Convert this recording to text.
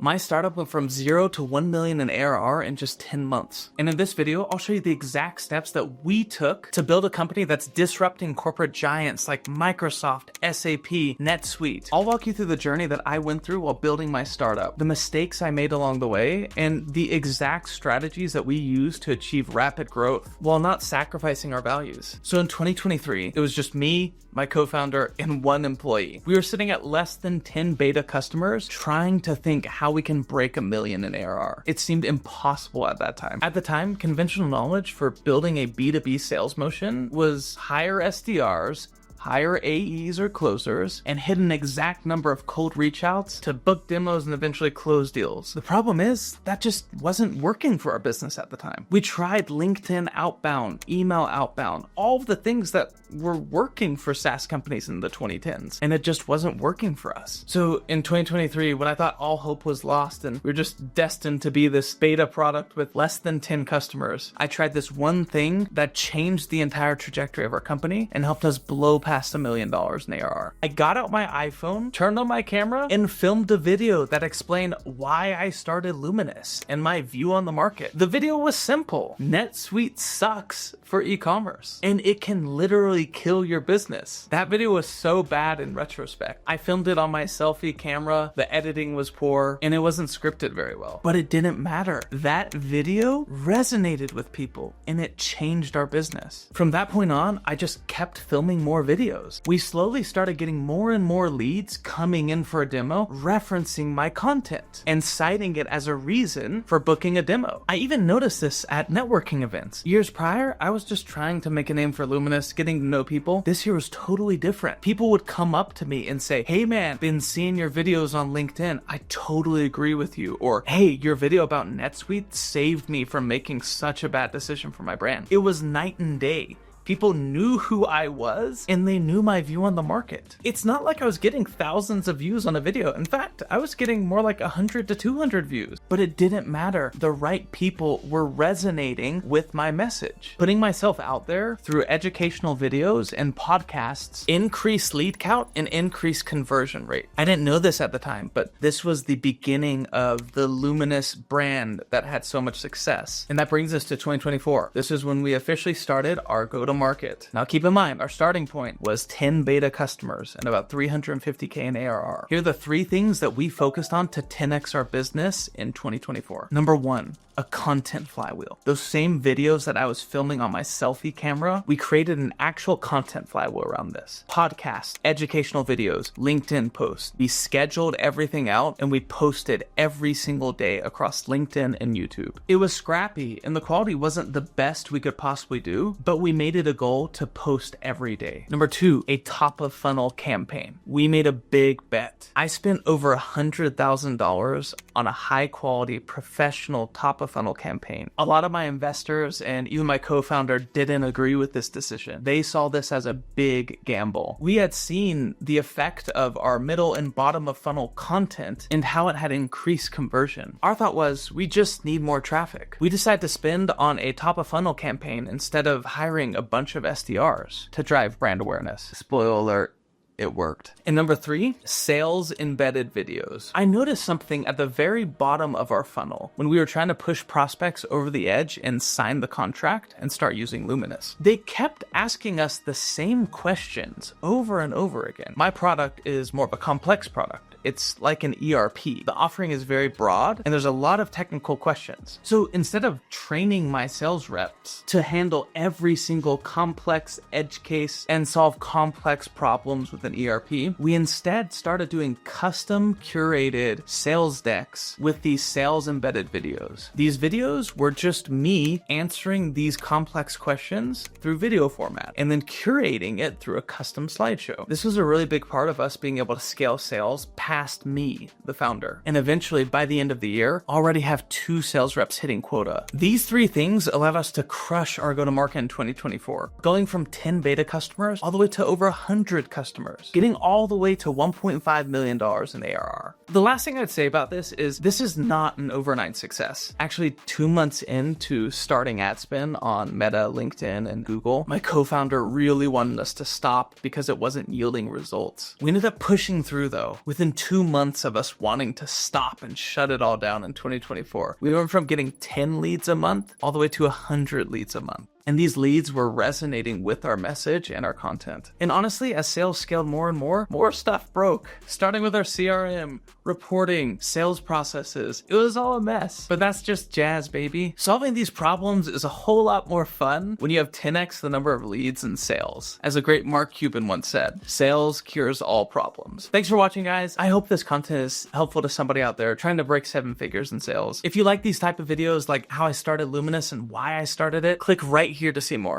My startup went from 0 to 1 million in ARR in just 10 months. And in this video, I'll show you the exact steps that we took to build a company that's disrupting corporate giants like Microsoft, SAP, NetSuite. I'll walk you through the journey that I went through while building my startup, the mistakes I made along the way, and the exact strategies that we used to achieve rapid growth while not sacrificing our values. So in 2023, it was just me, my co-founder, and one employee. We were sitting at less than 10 beta customers trying to think how we can break 1 million in ARR. It seemed impossible at that time. At the time, conventional knowledge for building a B2B sales motion was hire SDRs, hire AEs or closers, and hit an exact number of cold reach outs to book demos and eventually close deals. The problem is that just wasn't working for our business at the time. We tried LinkedIn outbound, email outbound, all of the things that were working for SaaS companies in the 2010s, and it just wasn't working for us. So in 2023, when I thought all hope was lost and we were just destined to be this beta product with less than 10 customers, I tried this one thing that changed the entire trajectory of our company and helped us blow past $1 million in ARR. I got out my iPhone, turned on my camera, and filmed a video that explained why I started Luminous and my view on the market. The video was simple. NetSuite sucks for e-commerce, and it can literally kill your business. That video was so bad in retrospect. I filmed it on my selfie camera, the editing was poor, and it wasn't scripted very well. But it didn't matter. That video resonated with people, and it changed our business. From that point on, I just kept filming more videos. We slowly started getting more and more leads coming in for a demo, referencing my content, and citing it as a reason for booking a demo. I even noticed this at networking events. Years prior, I was just trying to make a name for Luminous, getting to know people. This year was totally different. People would come up to me and say, "Hey man, been seeing your videos on LinkedIn. I totally agree with you." Or, "Hey, your video about NetSuite saved me from making such a bad decision for my brand." It was night and day. People knew who I was, and they knew my view on the market. It's not like I was getting thousands of views on a video. In fact, I was getting more like 100 to 200 views, but it didn't matter. The right people were resonating with my message. Putting myself out there through educational videos and podcasts increased lead count and increased conversion rate. I didn't know this at the time, but this was the beginning of the Luminous brand that had so much success. And that brings us to 2024. This is when we officially started our go-to-market. Now keep in mind, our starting point was 10 beta customers and about 350K in ARR. Here are the 3 things that we focused on to 10x our business in 2024. Number 1, a content flywheel. Those same videos that I was filming on my selfie camera, we created an actual content flywheel around this. Podcasts, educational videos, LinkedIn posts. We scheduled everything out and we posted every single day across LinkedIn and YouTube. It was scrappy and the quality wasn't the best we could possibly do, but we made it a goal to post every day. Number 2, a top of funnel campaign. We made a big bet. I spent over $100,000 on a high quality professional top of funnel campaign. A lot of my investors and even my co-founder didn't agree with this decision. They saw this as a big gamble. We had seen the effect of our middle and bottom of funnel content and how it had increased conversion. Our thought was, we just need more traffic. We decided to spend on a top of funnel campaign instead of hiring a bunch of SDRs to drive brand awareness. Spoiler alert, it worked. And number 3, sales embedded videos. I noticed something at the very bottom of our funnel when we were trying to push prospects over the edge and sign the contract and start using Luminous. They kept asking us the same questions over and over again. My product is more of a complex product. It's like an ERP. The offering is very broad and there's a lot of technical questions. So instead of training my sales reps to handle every single complex edge case and solve complex problems with an ERP, we instead started doing custom curated sales decks with these sales embedded videos. These videos were just me answering these complex questions through video format and then curating it through a custom slideshow. This was a really big part of us being able to scale sales past me, the founder. And eventually, by the end of the year, already have 2 sales reps hitting quota. These 3 things allowed us to crush our go-to-market in 2024, going from 10 beta customers all the way to over 100 customers, getting all the way to $1.5 million in ARR. The last thing I'd say about this is not an overnight success. Actually, 2 months into starting ad spend on Meta, LinkedIn, and Google, my co-founder really wanted us to stop because it wasn't yielding results. We ended up pushing through though. Within 2 months of us wanting to stop and shut it all down in 2024. We went from getting 10 leads a month all the way to 100 leads a month. And these leads were resonating with our message and our content. And honestly, as sales scaled more and more stuff broke. Starting with our CRM, reporting, sales processes. It was all a mess. But that's just jazz, baby. Solving these problems is a whole lot more fun when you have 10x the number of leads and sales. As a great Mark Cuban once said, sales cures all problems. Thanks for watching, guys. I hope this content is helpful to somebody out there trying to break 7 figures in sales. If you like these type of videos, like how I started Luminous and why I started it, click right here to see more.